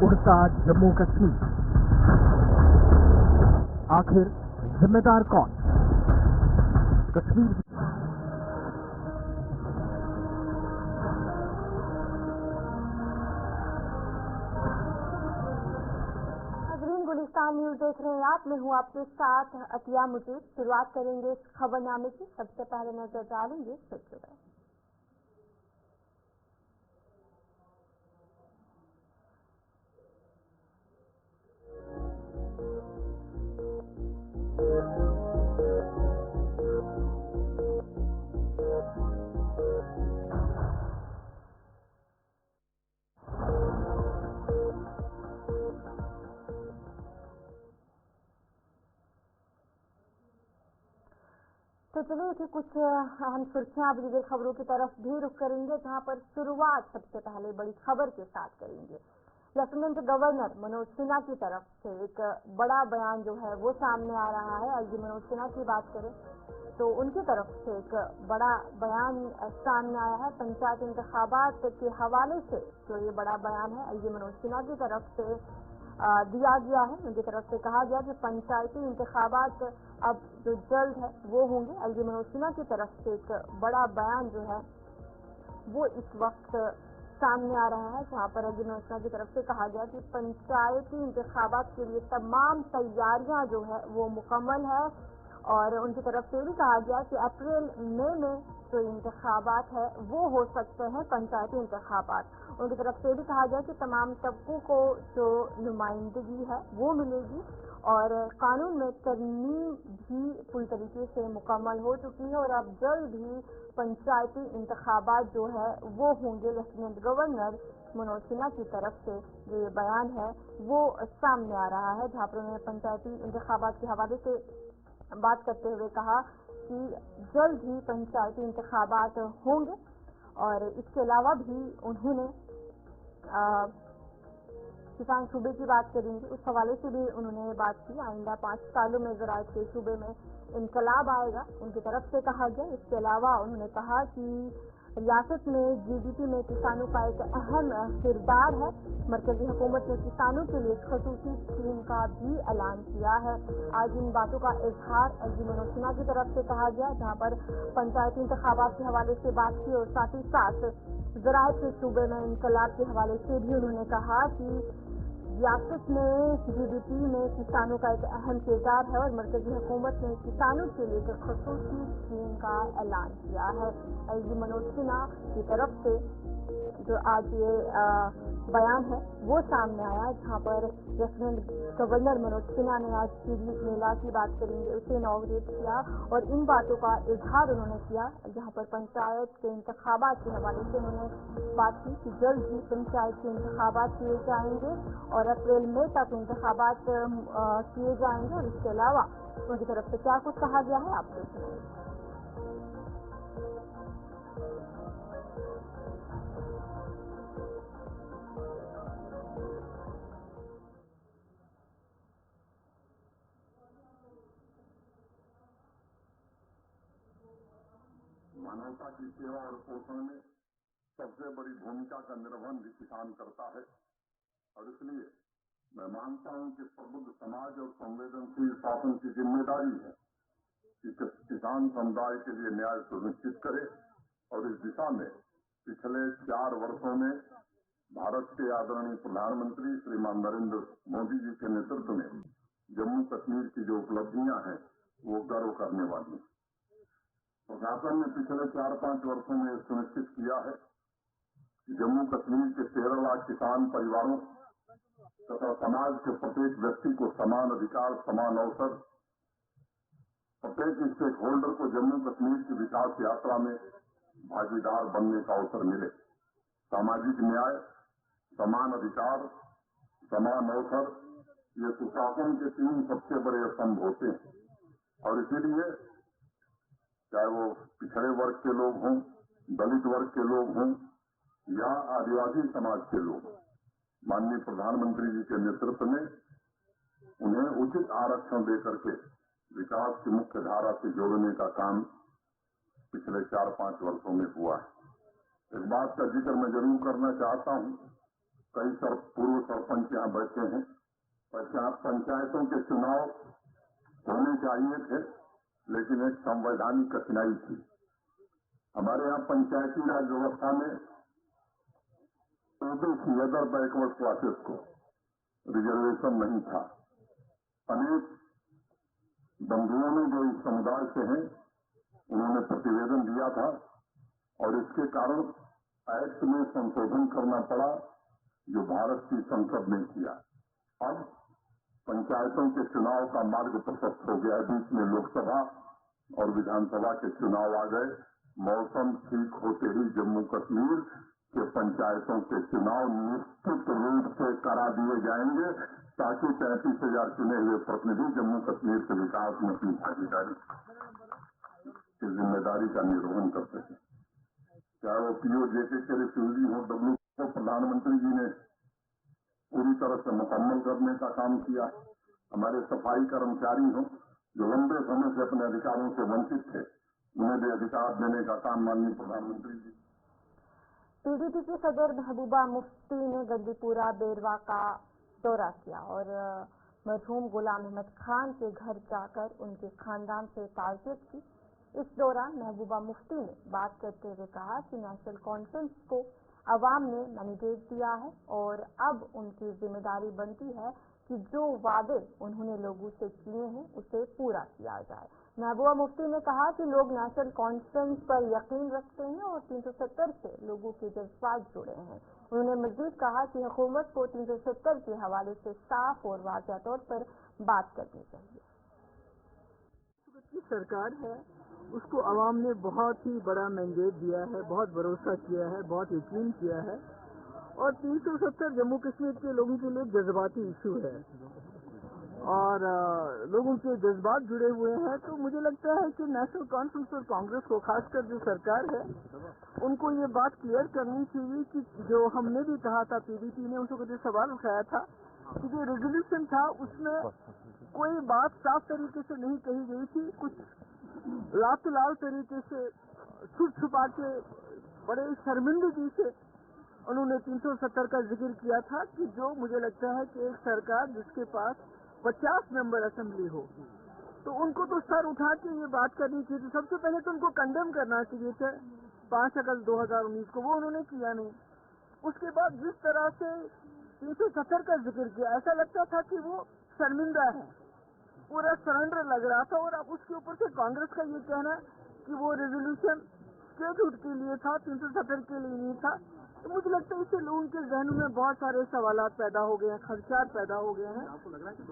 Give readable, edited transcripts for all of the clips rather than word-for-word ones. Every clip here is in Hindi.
उड़ता जम्मू कश्मीर, आखिर जिम्मेदार कौन? कश्मीर गुलिस्तान न्यूज देख रहे हैं आप। मैं हूं आपके साथ अतिया मुजीब। शुरुआत करेंगे इस खबरनामे की। सबसे पहले नजर डालेंगे सुर्खियों पर। तो चलिए कि कुछ अहम सुर्खियां अब दीगर खबरों की तरफ भी रुख करेंगे, जहां पर शुरुआत सबसे पहले बड़ी खबर के साथ करेंगे। लेफ्टिनेंट गवर्नर मनोज सिन्हा की तरफ से एक बड़ा बयान जो है वो सामने आ रहा है। आईजी मनोज सिन्हा की बात करें तो उनकी तरफ से एक बड़ा बयान सामने आया है। पंचायत इंतखाबात के हवाले से जो ये बड़ा बयान है आईजी मनोज सिन्हा की तरफ से दिया गया है। उनकी तरफ से कहा गया कि पंचायती इंतखाबात अब जो जल्द है वो होंगे। आईजी मनोज सिन्हा की तरफ से एक बड़ा बयान जो है वो इस वक्त सामने आ रहा है, जहां पर आईजी मनोज सिन्हा की तरफ से कहा गया कि पंचायती इंतखाबात के लिए तमाम तैयारियां जो है वो मुकम्मल है। और उनकी तरफ से भी कहा गया कि अप्रैल मई में जो इंतखाबात है वो हो सकते हैं पंचायती इंतखाबात। उनकी तरफ से भी कहा गया कि तमाम तबकों को जो नुमाइंदगी है वो मिलेगी और कानून में तरमीम भी पूरी तरीके से मुकम्मल हो चुकी है और अब जल्द ही पंचायती इंतखाबात जो है वो होंगे। लेफ्टिनेंट गवर्नर मनोज सिन्हा की तरफ से जो ये बयान है वो सामने आ रहा है, जहाँ पर उन्होंने पंचायती इंतखाबात के हवाले से बात करते हुए कहा कि जल्द ही पंचायती इंतखाबात होंगे। और इसके अलावा भी उन्होंने किसान सूबे की बात करेंगे, उस हवाले से भी उन्होंने बात की। आइंदा 5 सालों में ज़राअत के सूबे में इनकलाब आएगा, उनकी तरफ से कहा गया। इसके अलावा उन्होंने कहा कि रियासत में जीडीपी में किसानों का एक अहम किरदार है। मरकजी हुकूमत ने किसानों के लिए खसूसी स्कीम का भी ऐलान किया है। आज इन बातों का इजहार आईजी मनोज सिन्हा की तरफ से कहा गया, जहां पर पंचायती इंतखाबात के हवाले से बात की और साथ ही साथ ज़राअत के सूबे में इनकलाब के हवाले से भी उन्होंने कहा कि रियासत में जीडीपी में किसानों का एक अहम किरदार है और मरकजी हुकूमत ने किसानों के लिए एक खसूसी स्कीम का ऐलान किया है। आईजी मनोज सिन्हा की तरफ से जो आज ये बयान है वो सामने आया, जहाँ पर लेफ्टिनेंट गवर्नर मनोज सिन्हा ने आज सीडी मेला की बात करेंगे उसे इनॉग्रेट किया और इन बातों का इजहार उन्होंने किया, जहाँ पर पंचायत के इंतखाबात के हवाले से उन्होंने बात की कि जल्द ही पंचायत के इंतखाबात किए जाएंगे और अप्रैल मई तक इंतखाबात किए जाएंगे। और इसके अलावा उनकी तरफ से क्या कुछ कहा गया है आप देखें। मानवता की सेवा और पोषण में सबसे बड़ी भूमिका का निर्वहन भी किसान करता है और इसलिए मैं मानता हूं कि प्रबुद्ध समाज और संवेदनशील शासन की जिम्मेदारी है कि किसान समुदाय के लिए न्याय सुनिश्चित करे और इस दिशा में पिछले 4 वर्षों में भारत के आदरणीय प्रधानमंत्री श्रीमान नरेंद्र मोदी जी के नेतृत्व में जम्मू कश्मीर की जो उपलब्धियां हैं वो गर्व करने वाली हैं। प्रशासन ने पिछले 4-5 वर्षों में सुनिश्चित किया है कि जम्मू कश्मीर के 13 लाख किसान परिवारों तथा समाज के प्रत्येक व्यक्ति को समान अधिकार, समान अवसर, प्रत्येक स्टेक होल्डर को जम्मू कश्मीर की विकास यात्रा में भागीदार बनने का अवसर मिले। सामाजिक न्याय, समान अधिकार, समान अवसर, ये सुशासन के 3 सबसे बड़े स्तंभ होते हैं और इसीलिए चाहे वो पिछड़े वर्ग के लोग हों, दलित वर्ग के लोग हों या आदिवासी समाज के लोग, माननीय प्रधानमंत्री जी के नेतृत्व में उन्हें उचित आरक्षण देकर के विकास की मुख्य धारा से जोड़ने का काम पिछले 4-5 वर्षों में हुआ है। एक बात का जिक्र मैं जरूर करना चाहता हूं कई पूर्व सरपंच यहाँ बैठे हैं। पंचायतों के चुनाव होने चाहिए थे, लेकिन एक संवैधानिक कठिनाई थी। हमारे यहाँ पंचायती राज व्यवस्था में ओबीसी अदर बैकवर्ड क्लासेस को रिजर्वेशन नहीं था। अनेक बंधुओं ने जो इस समुदाय से हैं उन्होंने प्रतिवेदन दिया था और इसके कारण एक्ट में संशोधन करना पड़ा, जो भारत की संसद ने किया। अब पंचायतों के चुनाव का मार्ग प्रशस्त हो गया। बीच में लोकसभा और विधानसभा के चुनाव आ गए। मौसम ठीक होते ही जम्मू कश्मीर के पंचायतों के चुनाव निश्चित रूप से करा दिए जाएंगे, ताकि 33,000 चुने हुए प्रतिनिधि जम्मू कश्मीर के विकास में अपनी भागीदारी की जिम्मेदारी का निर्वहन कर सकें। चाहे वो पीओ जेके के रिफ्यूजी हो, डब्ल्यू को प्रधानमंत्री जी ने पूरी तरह से मुकम्मल करने का काम किया। हमारे सफाई कर्मचारी हो जो लंबे समय से अपने अधिकारों से वंचित थे, उन्हें भी अधिकार देने का काम माननीय प्रधानमंत्री जी। पीडीपी के सदर महबूबा मुफ्ती ने गंदीपुरा बेरवा का दौरा किया और मरहूम गुलाम अहमद खान के घर जाकर उनके खानदान से ताज़ियत की। इस दौरान महबूबा मुफ्ती ने बात करते हुए कहा कि नेशनल कॉन्फ्रेंस को अवाम ने मैंडेट दिया है और अब उनकी जिम्मेदारी बनती है कि जो वादे उन्होंने लोगों से किए हैं उसे पूरा किया जाए। महबूबा मुफ्ती ने कहा कि लोग नेशनल कॉन्फ्रेंस पर यकीन रखते हैं और 370 से लोगों के जज्बात जुड़े हैं। उन्होंने मजीद कहा कि हुकूमत को 370 के हवाले से साफ और वाज़ेह तौर पर बात करनी चाहिए। की सरकार है, उसको अवाम ने बहुत ही बड़ा मैंडेट दिया है, बहुत भरोसा किया है, बहुत यकीन किया है और 370 जम्मू कश्मीर के लोगों के लिए जज्बाती इशू है और लोगों के जज्बात जुड़े हुए हैं। तो मुझे लगता है कि नेशनल कॉन्फ्रेंस और कांग्रेस को, खासकर जो सरकार है, उनको ये बात क्लियर करनी चाहिए कि जो हमने भी कहा था, पीडीपी ने उसको जो सवाल उठाया था कि जो रेजोल्यूशन था उसमें कोई बात साफ तरीके से नहीं कही गई थी, कुछ लाल तरीके से छुप छुपा के बड़े शर्मिंदगी से उन्होंने 370 का जिक्र किया था कि जो मुझे लगता है कि एक सरकार जिसके पास 50 मेंबर असेंबली हो तो उनको तो सर उठा के ये बात करनी चाहिए। सबसे पहले तो उनको कंडेम करना चाहिए था 5 अगस्त 2019 को, वो उन्होंने किया नहीं। उसके बाद जिस तरह से 370 का जिक्र किया, ऐसा लगता था कि वो शर्मिंदा है, पूरा सरेंडर लग रहा था। और अब उसके ऊपर से कांग्रेस का ये कहना कि वो रेजोल्यूशन स्टेटहुड के लिए था, 370 के लिए नहीं था, तो मुझे लगता है इससे लोगों के जहनों में बहुत सारे सवालात पैदा हो गए हैं, खदशात पैदा हो गए हैं। आपको लग रहा है कि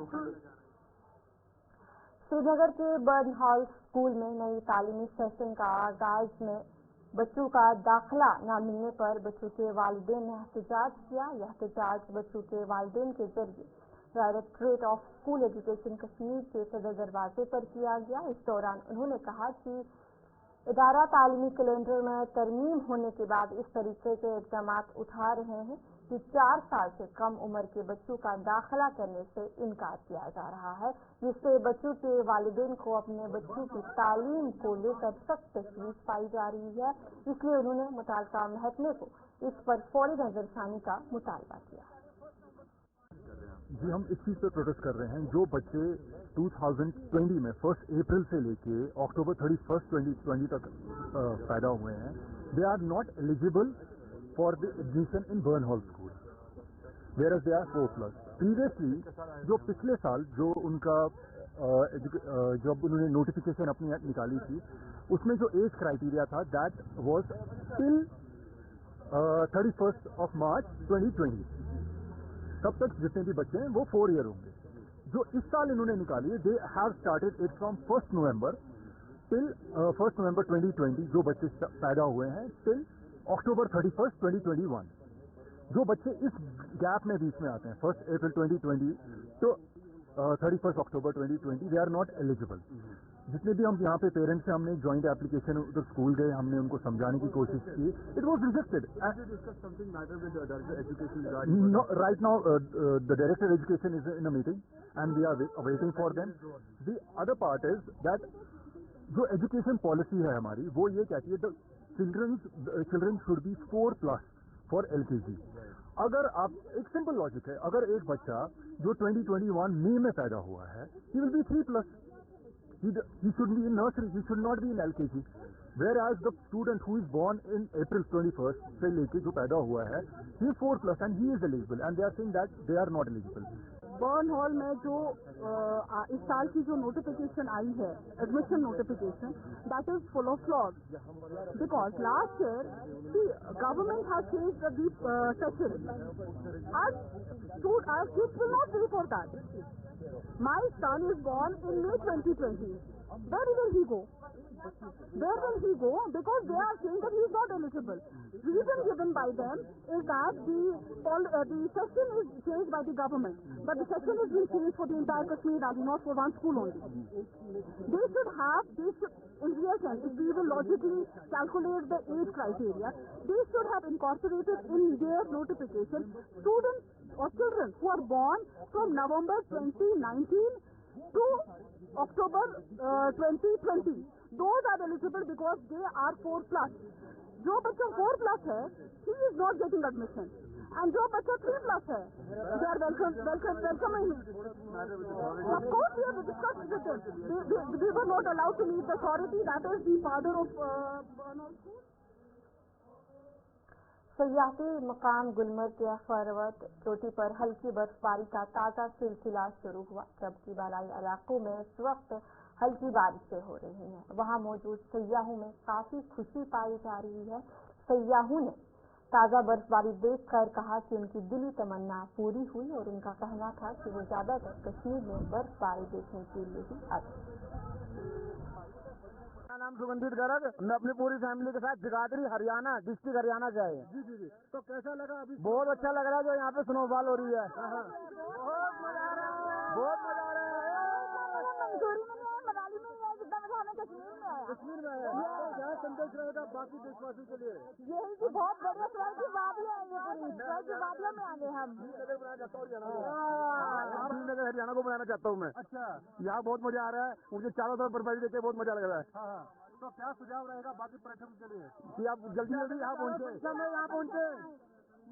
श्रीनगर के बर्न हॉल स्कूल में नई तालीमी सेशन का आगाज में बच्चों का दाखिला न मिलने पर बच्चों के वालिदैन ने एहतजाज किया। यह एहतजाज बच्चों के वालिदैन के जरिए directorate of school education Kashmir के सदर दरवाजे पर किया गया। इस दौरान उन्होंने कहा कि इदारा तालीमी कैलेंडर में तरमीम होने के बाद इस तरीके के इक़दाम उठा रहे हैं कि 4 साल से कम उम्र के बच्चों का दाखिला करने से इनकार किया जा रहा है, जिससे बच्चों के वालिदैन को अपने बच्चों की तालीम को लेकर सख्त तशवीश पाई जा रही है। इसलिए उन्होंने मुताल्लिका महकमे को इस पर फौरी नजरसानी का मुतालबा किया। जी, हम इस चीज पर प्रोटेस्ट कर रहे हैं। जो बच्चे 2020 में 1 अप्रैल से लेके अक्टूबर 31, 2020 तक पैदा हुए हैं, they are not eligible for the admission in Burn Hall school, whereas they are 4+। Previously जो पिछले साल जो उनका जब उन्होंने नोटिफिकेशन अपनी निकाली थी, उसमें जो एज क्राइटेरिया था दैट वाज टिल 31 मार्च 2020। तब तक जितने भी बच्चे हैं वो 4 ईयर होंगे। जो इस साल इन्होंने निकाली है, they have started it from 1 November till 1 नवंबर 2020। जो बच्चे पैदा हुए हैं टिल अक्टूबर 31, 2021। जो बच्चे इस गैप में बीच में आते हैं 1 अप्रैल 2020 तो 31 अक्टूबर 2020, दे आर नॉट एलिजिबल। जितने भी हम यहाँ पे पेरेंट्स हैं, हमने ज्वाइंट एप्लीकेशन उधर स्कूल गए, हमने उनको समझाने की कोशिश की। It was rejected. Right now the director education is in a meeting and we are waiting for them. The other part is that जो एजुकेशन पॉलिसी है हमारी, वो ये कहती है the children should be 4+ for LKG। अगर आप एक सिंपल लॉजिक है, अगर एक बच्चा जो 2021 मई में पैदा हुआ है, he will be 3+. He should be in nursery. He should not be in LKG. Whereas the student who is born in April 21st से लेके जो पैदा हुआ है, he is 4+ and he is eligible. And they are saying that they are not eligible. Burn hall में जो इस साल की जो नोटिफिकेशन आई है, admission notification, that is full of flaws. Because last year the government has changed the session. Our kids will not pay for that. My son is born in May 2020. Where will he go? Where will he go? Because they are saying that he is not eligible. Reason given by them is that the session is changed by the government, but the session is being changed for the entire Kashmir Valley, not for one school only. They should, in real sense, if we will logically calculate the age criteria, they should have incorporated in their notification students or children who are born from November 2019 to October 2020. Those are eligible because they are 4+. जो बच्चा 4+ है, he is not getting admission. And जो बच्चा 3+ है, they are welcoming. Of course, we have discussed with them. We were not allowed to meet the authority. That is the father of सयाहती मकाम गुलमर्ग के पर्वत चोटी पर हल्की बर्फबारी का ताज़ा सिलसिला शुरू हुआ, जबकि बालाई इलाकों में इस वक्त हल्की बारिशें हो रही हैं. वहां मौजूद सयाहों में काफी खुशी पाई जा रही है. सयाहों ने ताज़ा बर्फबारी देखकर कहा कि उनकी दिली तमन्ना पूरी हुई और उनका कहना था कि वो ज्यादातर कश्मीर में बर्फबारी देखने के लिए ही आते. मेरा नाम सुगंधित गर्ग, मैं अपनी पूरी फैमिली के साथ जगाधरी हरियाणा डिस्ट्रिक्ट हरियाणा से आए. जी. तो कैसा लगा अभी? बहुत अच्छा लग रहा है जो यहाँ पे स्नोफॉल हो रही है. बहुत मजा आ रहा है, बहुत मजा आ रहा है. मनाली में ही है जितना मजा हमें कश्मीर में आया. कश्मीर में आया. क्या संदेश रहेगा बाकी देशवासियों के लिए? यही कि बहुत बढ़िया स्वर्ग की वादियाँ है ये पूरी. स्वर्ग की वादियों में आगे हम श्रीनगर हरियाणा को बनाना चाहता हूँ मैं. अच्छा. यहाँ बहुत मजा आ रहा है, मुझे चारों तरफ बर्फबारी देख के बहुत मजा लग रहा है. हाँ. तो क्या सुझाव रहेगा बाकी पर्यटकों के लिए कि आप जल्दी यहाँ पहुँचे? यहाँ पहुँचे?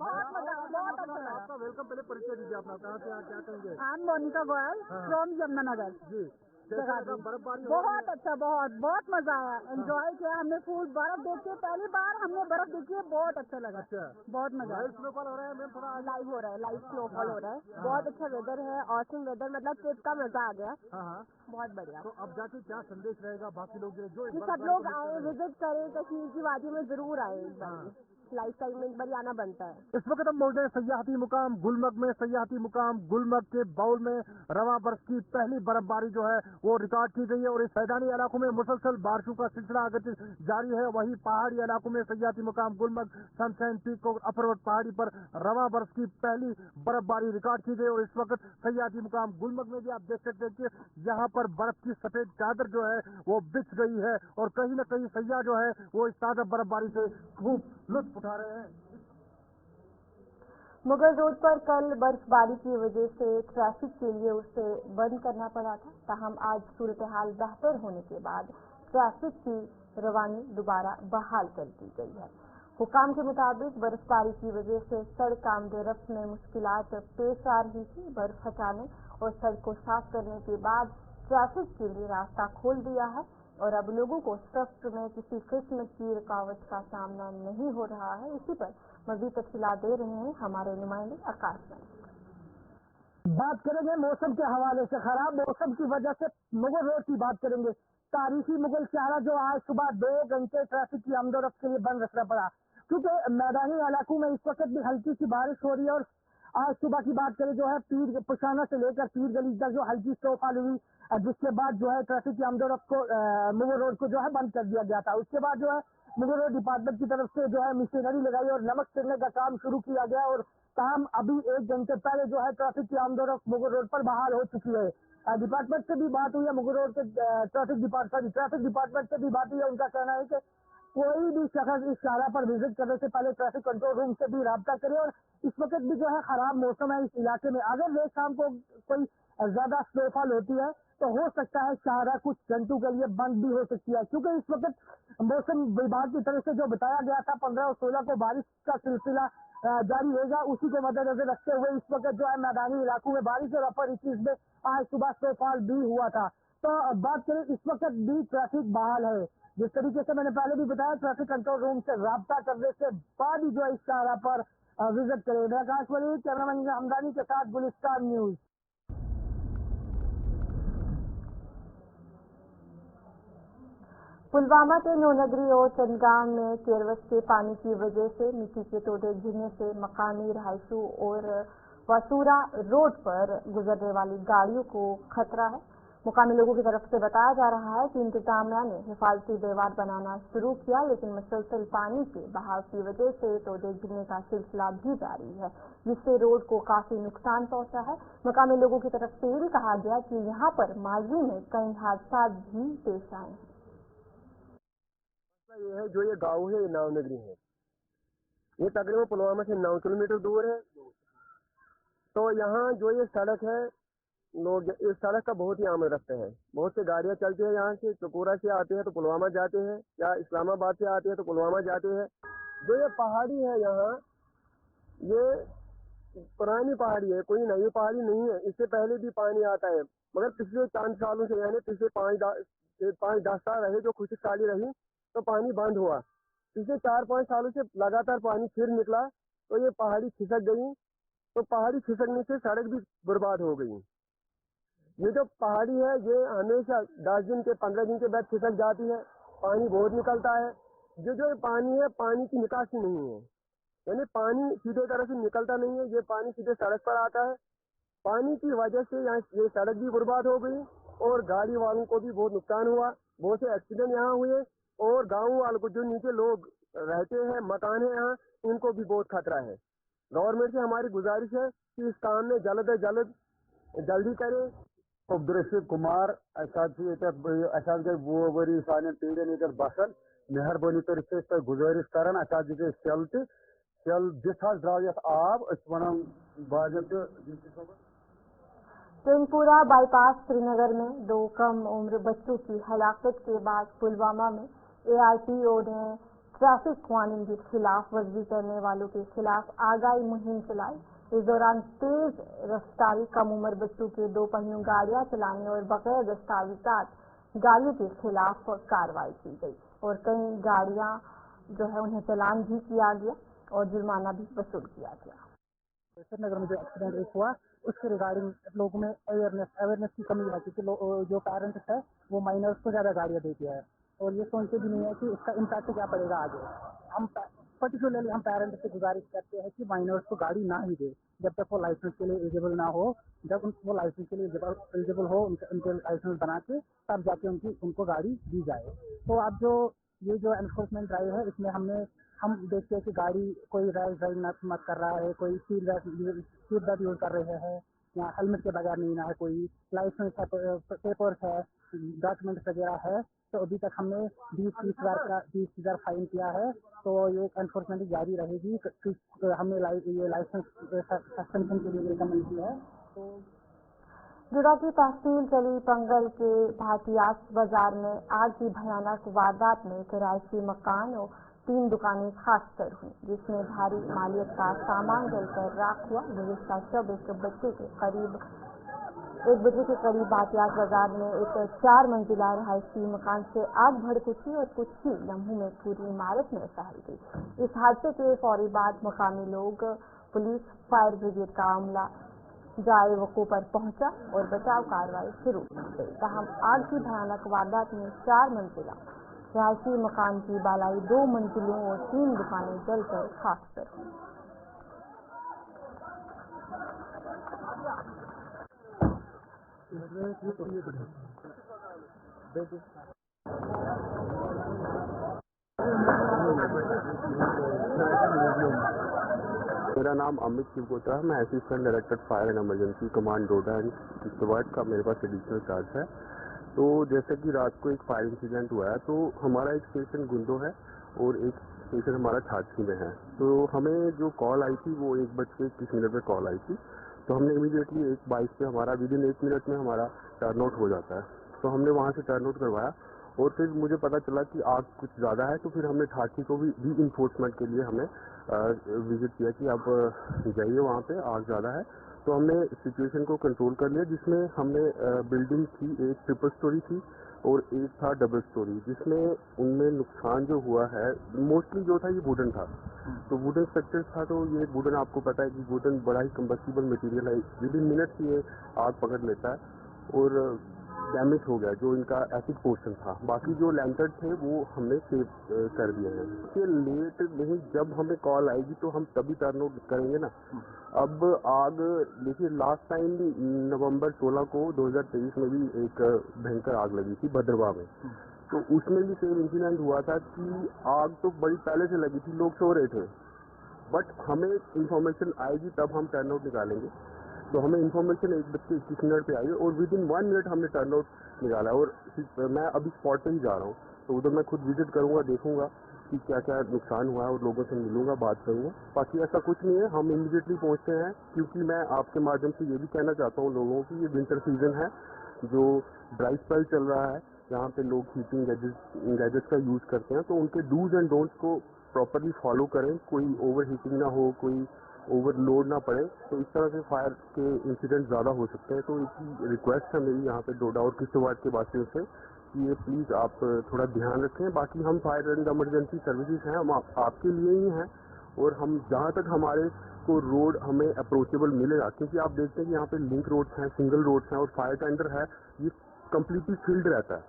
बहुत मजा, बहुत अच्छा लगा. आपका वेलकम. पहले परिचय दीजिए अपना, कहाँ से क्या कहेंगे? I am Monika Goyal from Yamunanagar. जी. बर्फबारी बहुत अच्छा, बहुत मजा आया. एंजॉय किया हमने. फुल बर्फ देख के पहली बार हमने बर्फ देखी है, बहुत अच्छा लगा. अच्छा. बहुत मजा आया. स्नोफॉल हो रहा है मैम? थोड़ा लाइव हो रहा है, लाइव स्नोफॉल हो रहा है. बहुत अच्छा वेदर है, ऑसम वेदर, मतलब ट्रिप का मजा आ गया. हाँ. बहुत बढ़िया. तो अब जाके क्या संदेश रहेगा बाकी लोग जो कि सब लोग आए, विजिट करें, कश्मीर की वादी में जरूर आए. इस बार लाइफ टाइम में एक बार आना बनता है. इस वक्त हम मौजूद हैं सयाहती मुकाम गुलमर्ग में. सयाहती मुकाम गुलमर्ग के बाउल में रवा बर्फ की पहली बर्फबारी जो है वो रिकॉर्ड की गई है और इस मैदानी इलाकों में मुसलसल बारिशों का सिलसिला अगर जारी है. वहीं पहाड़ी इलाकों में सयाहती मुकाम गुलमर्ग सनशाइन पीक और अपरवट पहाड़ी पर रवा बर्फ की पहली बर्फबारी रिकॉर्ड की गई और इस वक्त सयाहती मुकाम गुलमर्ग में भी आप देख सकते हैं कि यहाँ पर बर्फ की सफेद चादर जो है वो बिछ गई है और कहीं न कहीं सयाह जो है वो इस ताजा बर्फबारी से खूब लुत्फ उठा रहे हैं. मुगल रोड पर कल बर्फबारी की वजह से ट्रैफिक के लिए उसे बंद करना पड़ा था. ताहम आज सूरत हाल बेहतर होने के बाद ट्रैफिक की रवानी दोबारा बहाल कर दी गई है. हुकाम के मुताबिक बर्फबारी की वजह से सड़क आमदोरफ्त में मुश्किलात पेश आ रही थी. बर्फ हटाने और सड़क को साफ करने के बाद ट्रैफिक के लिए रास्ता खोल दिया है और अब लोगों को सफर में किसी किस्म की रुकावट का सामना नहीं हो रहा है. इसी पर मजीद तफसीलात दे रहे हैं हमारे नुमाइंदे आकाश में. बात करेंगे मौसम के हवाले से. खराब मौसम की वजह से मुगल रोड की बात करेंगे. तारीखी मुगल शाहरा जो आज सुबह 2 घंटे ट्रैफिक की आमदोरफ्त के लिए बंद रखना पड़ा क्योंकि मैदानी इलाकों में इस वक्त भी हल्की सी बारिश हो रही है. और आज सुबह की बात करें जो है पीर पुशाना से लेकर पीर गली तक जो हल्की स्नोफॉल हुई, जिसके बाद जो है ट्रैफिक की आमदोरफ्त को मुगल रोड को जो है बंद कर दिया गया था. उसके बाद जो है मुगल रोड डिपार्टमेंट की तरफ से जो है मशीनरी लगाई और नमक छिड़कने का काम शुरू किया गया और काम अभी 1 घंटे पहले जो है ट्रैफिक की आमदोरफ्त मुगल रोड पर बहाल हो चुकी है. डिपार्टमेंट से भी बात हुई है, मुगल रोड के ट्रैफिक डिपार्टमेंट से भी बात हुई है. उनका कहना है कि कोई भी शख्स इस शाहरा पर विजिट करने से पहले ट्रैफिक कंट्रोल रूम से भी राब्ता करे और इस वक्त भी जो है खराब मौसम है इस इलाके में. अगर देर शाम को कोई ज्यादा स्नोफॉल होती है तो हो सकता है शाहरा कुछ घंटों के लिए बंद भी हो सकती है क्योंकि इस वक्त मौसम विभाग की तरफ से जो बताया गया था 15 और 16 को बारिश का सिलसिला जारी रहेगा। उसी को मद्देनजर रखते हुए इस वक्त जो है मैदानी इलाकों में बारिश और अपर रीच में आज सुबह स्नोफॉल भी हुआ था। तो अब बात करें, इस वक्त भी ट्रैफिक बहाल है। जिस तरीके से मैंने पहले भी बताया, ट्रैफिक कंट्रोल रूम से राब्ता करने के बाद ही जो है इस शाहरा पर विजिट करें। मैं आकाशवाणी कैमरामैन हमदानी के साथ गुलिस्तान न्यूज। पुलवामा के नौनगरी और चंदगांव में केरवस के पानी की वजह से मिट्टी के टोटे गिरने से मकानी रहायशों और वसूरा रोड पर गुजरने वाली गाड़ियों को खतरा है। मुकामी लोगों की तरफ से बताया जा रहा है कि इंतजामिया ने हिफाजती दीवार बनाना शुरू किया, लेकिन मुसलसल पानी के बहाव की वजह से टोटे गिरने का सिलसिला भी जारी है, जिससे रोड को काफी नुकसान पहुंचा है। मुकामी लोगों की तरफ से ये भी कहा गया कि यहाँ पर माजी में कई हादसा भी पेश आए हैं। ये है जो ये गांव है, ये नवनगरी है, ये तकरीबन पुलवामा से 9 किलोमीटर दूर है। तो यहाँ जो ये सड़क है, लोग इस सड़क का बहुत ही आमद रखते हैं। बहुत से गाड़ियाँ चलती है यहाँ से, चकोरा से आते हैं तो पुलवामा जाते हैं, या इस्लामाबाद से आते हैं तो पुलवामा जाते हैं। जो ये पहाड़ी है यहाँ, ये पुरानी पहाड़ी है, कोई नई पहाड़ी नहीं है। इससे पहले भी पानी आता है, मगर पिछले 5 सालों से, यानी पिछले 5-10 साल रहे जो खुशक साली रही तो पानी बंद हुआ। पिछले 4-5 सालों से लगातार पानी फिर निकला तो ये पहाड़ी खिसक गई। तो पहाड़ी खिसकने से सड़क भी बर्बाद हो गई। ये जो पहाड़ी है ये हमेशा 10 दिन के 15 दिन के बाद खिसक जाती है, पानी बहुत निकलता है। जो पानी है, पानी की निकासी नहीं है, यानी पानी सीधे तरह से निकलता नहीं है, ये पानी सीधे सड़क पर आता है। पानी की वजह से यहाँ ये सड़क भी बर्बाद हो गई और गाड़ी वालों को भी बहुत नुकसान हुआ। बहुत से एक्सीडेंट यहाँ हुए और गाँव वालों को, जो नीचे लोग रहते हैं, मकान है यहाँ, इनको भी बहुत खतरा है। गवर्नमेंट से हमारी गुजारिश है कि इस काम में जल्द से जल्द जल्दी करे। अब्दुलरशीद कुमार वो वरी सान पीढ़न ये बसान, मेहरबानी कर गुजारिश करान सेल दिस द्राव ये आब ट्रेनपुरा बाईपास श्रीनगर में 2 कम उम्र बच्चों की हलाकत के बाद पुलवामा में ARPO ने ट्रैफिक कानून के खिलाफ वर्जी करने वालों के खिलाफ आगाही मुहिम चलाई। इस दौरान तेज रफ्तारी, कम उम्र बच्चों के 2 पहियों गाड़ियां चलाने और बगैर दस्तावेजात गाड़ियों के खिलाफ कार्रवाई की गई और कई गाड़ियां जो है उन्हें चालान भी किया गया और जुर्माना भी वसूल किया गया। श्रीनगर में जो एक्सीडेंट एक हुआ उसके रिगार्डिंग लोगों में अवेयरनेस की कमी है, क्योंकि जो पेरेंट्स है वो माइनर्स को ज़्यादा गाड़ियाँ देती है और ये सोचते भी नहीं है कि इसका इम्पैक्ट क्या पड़ेगा आगे। हम पर्टिकुलरली हम पेरेंट्स से गुजारिश करते हैं कि माइनर्स को गाड़ी ना ही दे जब तक वो लाइसेंस के लिए एलिजिबल ना हो। जब वो लाइसेंस के लिए एलिजिबल हो, उनके लाइसेंस बना के तब जाके उनको गाड़ी दी जाए। तो अब ये जो एनफोर्समेंट ड्राइव है, इसमें हम देखते हैं कि गाड़ी कोई रैश ड्राइव मत कर रहा है, कोई सीट बेल्ट यूज कर रहे हैं, या हेलमेट के बगैर नहीं ना है, कोई लाइसेंस है, पेपर्स है, डॉक्यूमेंट्स वगैरह है। तो अभी तक हमने 20,000 फाइन किया है। तो ये एनफोर्समेंट जारी रहेगी। हमने ये लाइसेंस सस्पेंशन के लिए रिकमेंड किया है। तो जुड़ा की तहसील चली पंगल के भाटियास बाजार में आग की भयानक वारदात में किरायशी मकान और 3 दुकानें खासकर हुई, जिसमें भारी मालियत का सामान जलकर राख हुआ। गुज़िश्ता शब 1 बजे के करीब भाटियास बाजार में एक 4 मंजिला रहायशी मकान से आग भड़क उठी और कुछ ही लम्हों में पूरी इमारत में फैल गई। इस हादसे के फौरी बाद मकामी लोग, पुलिस, फायर ब्रिगेड का अमला जाए वक़ूफ़ पर पहुंचा और बचाव कार्रवाई शुरू की गई। तहम आग की भयानक वारदात में 4 मंजिला रहायशी मकान की बालाई 2 मंजिलों और 3 दुकानें जलकर खाक हुई। मेरा नाम अमित शिवकोत्रा है। मैं assistant director fire and emergency command Doda and Kishtwar का मेरे पास एडिशनल चार्ज है। तो जैसे कि रात को एक फायर इंसिडेंट हुआ है, तो हमारा एक स्टेशन गुंदो है और एक स्टेशन हमारा छाछी में है। तो हमें जो कॉल आई थी वो 1:21 पे कॉल आई थी। तो हमने इमीडिएटली 1:22 पे हमारा विदिन 1 मिनट में हमारा टर्न आउट हो जाता है। तो हमने वहाँ से टर्न आउट करवाया और फिर मुझे पता चला कि आग कुछ ज़्यादा है, तो फिर हमने ठाठी को भी इन्फोर्समेंट के लिए हमें विजिट किया कि आप जाइए वहाँ पे, आग ज़्यादा है। तो हमने सिचुएशन को कंट्रोल कर लिया, जिसमें हमने बिल्डिंग थी, एक ट्रिपल स्टोरी थी और एक था डबल स्टोरी, जिसमें उनमें नुकसान जो हुआ है मोस्टली जो था ये वुडन था। तो वुडन स्ट्रक्चर था, तो ये वुडन आपको पता है कि वुडन बड़ा ही कंबस्टिबल मटेरियल है, विद इन मिनट्स ये आग पकड़ लेता है और डैमेज हो गया जो इनका एसिड पोर्शन था। बाकी जो लैंटर्न थे वो हमने सेव कर दिए हैं। इसके लेट नहीं, जब हमें कॉल आएगी तो हम तभी टर्न आउट करेंगे ना। अब आग देखिए, लास्ट टाइम नवंबर 16 को 2023 में भी एक भयंकर आग लगी थी भद्रवाह में, तो उसमें भी सेम इंसिडेंट हुआ था कि आग तो बड़ी पहले से लगी थी, लोग सो रहे थे, बट हमें इंफॉर्मेशन आएगी तब हम टर्न आउट निकालेंगे। तो हमें इन्फॉर्मेशन 1:21 पे आई और विद इन 1 मिनट हमने टर्न आउट निकाला। और मैं अभी स्पॉट पे ही जा रहा हूँ, तो उधर मैं खुद विजिट करूँगा, देखूंगा कि क्या क्या नुकसान हुआ है और लोगों से मिलूंगा, बात करूँगा। बाकी ऐसा कुछ नहीं है, हम इमीडिएटली पहुँचते हैं, क्योंकि मैं आपके माध्यम से ये भी कहना चाहता हूँ लोगों की, ये विंटर सीजन है, जो ड्राई स्पेल चल रहा है, जहाँ पे लोग हीटिंग गैजेट्स का यूज़ करते हैं, तो उनके डूज एंड डोंट्स को प्रॉपरली फॉलो करें, कोई ओवर हीटिंग ना हो, कोई ओवरलोड ना पड़े, तो इस तरह से फायर के इंसिडेंट ज़्यादा हो सकते हैं। तो एक रिक्वेस्ट है मेरी यहाँ पे डोडा और किश्तवाड़ के वासियों से कि ये प्लीज़ आप थोड़ा ध्यान रखें। बाकी हम फायर एंड इमरजेंसी सर्विसेज हैं, हम आपके लिए ही हैं, और हम जहाँ तक हमारे को रोड हमें अप्रोचेबल मिलेगा, क्योंकि आप देखते हैं कि यहाँ पे लिंक रोड्स हैं, सिंगल रोड्स हैं, और फायर टेंडर है, ये कम्प्लीटली फील्ड रहता है,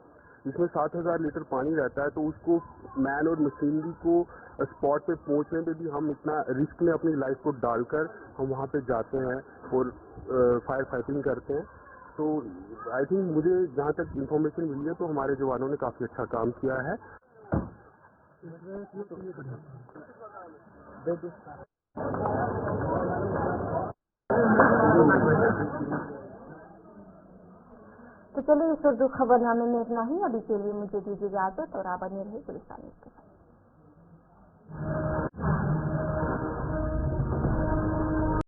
जिसमें 7000 लीटर पानी रहता है, तो उसको मैन और मशीनरी को स्पॉट पे पहुंचने पे भी हम इतना रिस्क में अपनी लाइफ को डालकर हम वहाँ पे जाते हैं और फायर फाइटिंग करते हैं। तो आई थिंक मुझे जहाँ तक इन्फॉर्मेशन मिली है, तो हमारे जवानों ने काफ़ी अच्छा काम किया है। तो चलिए इस उर्दू खबरनामे में इतना ही। अभी के लिए मुझे दीजिए इजाजत और आप बने रहिए गुलिस्तान न्यूज़ के साथ।